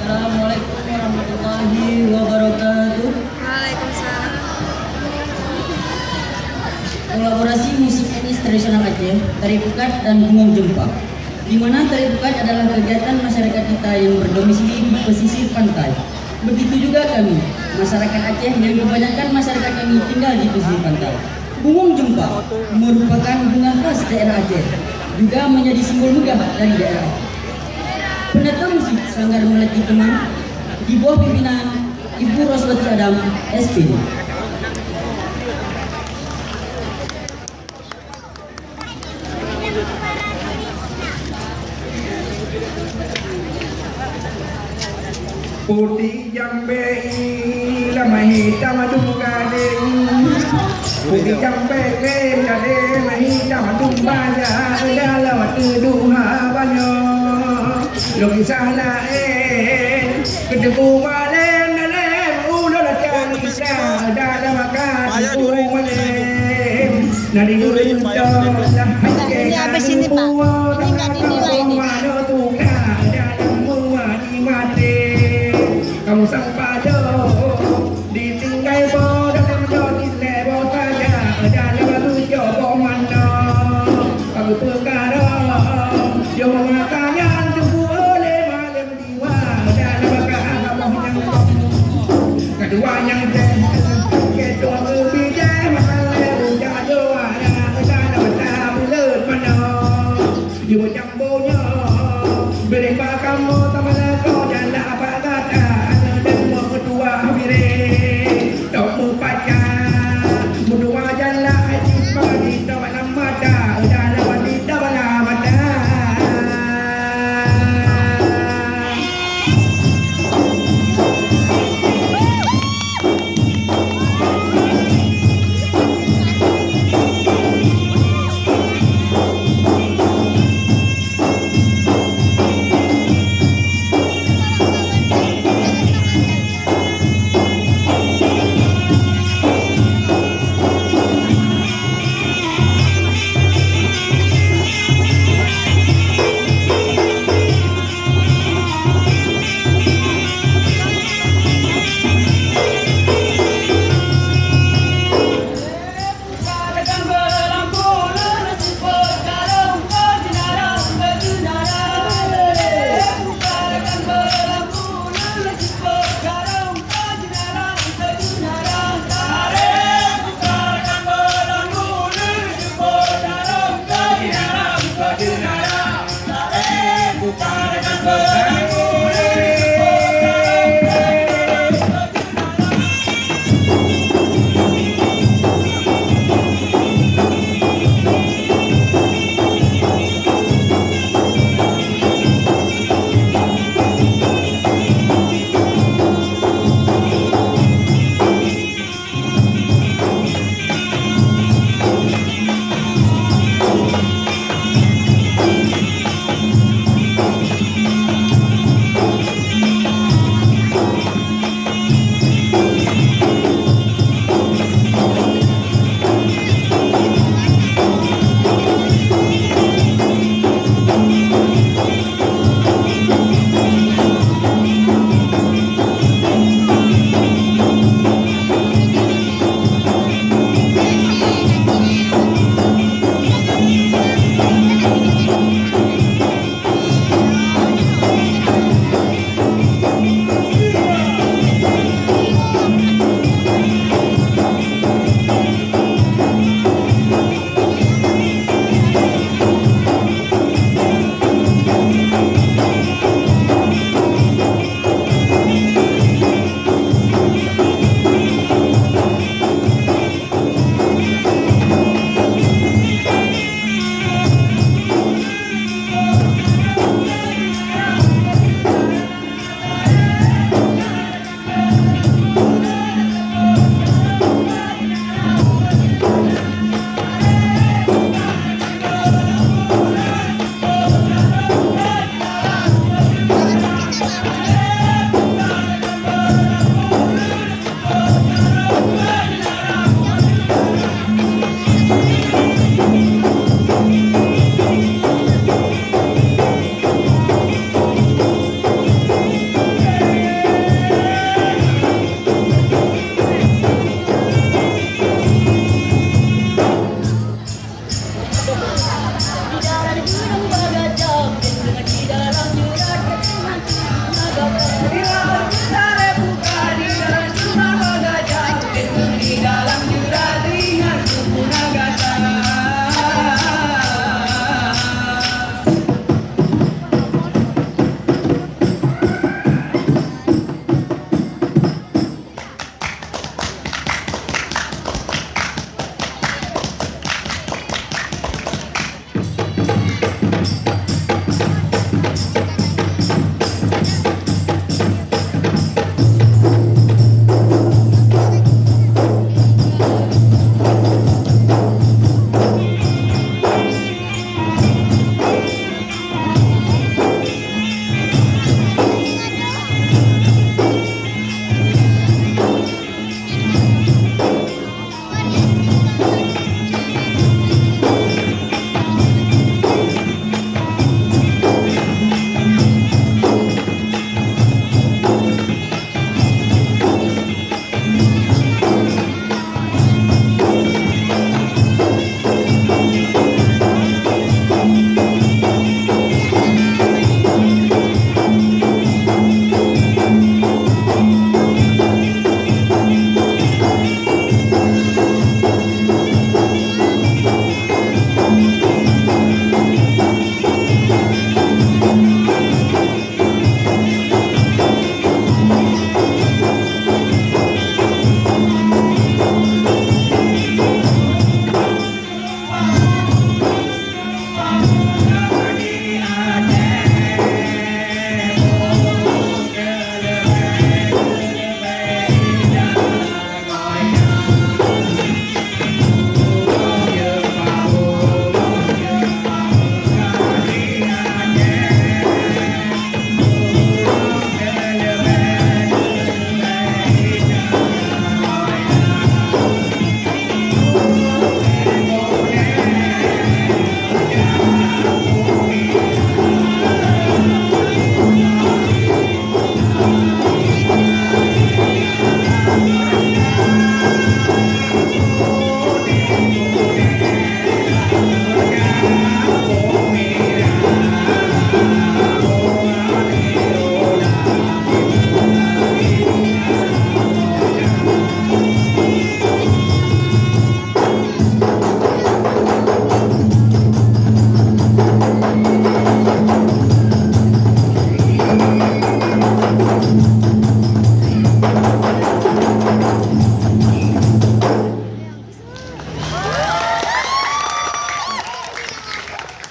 Assalamualaikum warahmatullahi wabarakatuh. Waalaikumsalam. Kolaborasi musik etnis tradisional Aceh, Tari Pukat dan Bungung Jempa, di mana Tari Pukat adalah kegiatan masyarakat kita yang berdomisili di pesisir pantai. Begitu juga kami, masyarakat Aceh yang kebanyakan masyarakat kami tinggal di pesisir pantai. Bungung Jempa merupakan bunga khas daerah Aceh, juga menjadi simbol megah dari daerah. Penata musik Sanggar Melati Teman di bawah pimpinan Ibu Roswati Adam, SPD. Putih jambe lamai hitam adum gading, putih jambe gading hitam adum banyak dalam tuduha banyak. Logi sana kedebu malen dalam ulah cari sa dalam makan kedebu malen nari gurun dah Ini habis ini Pak, ini nggak dinilai ini. Kamu sang pado ditinggal bodoh kamu jadi lebo saja dalam batu coba mana kamu perkara yo makanya tubuh oleh malam diwa dalam bakal kamu yang kedua yang kedua berbijak masalah ujar doa dalam batang bulan mana yo jambonya berapa kamu taman kau jalan apa kata sare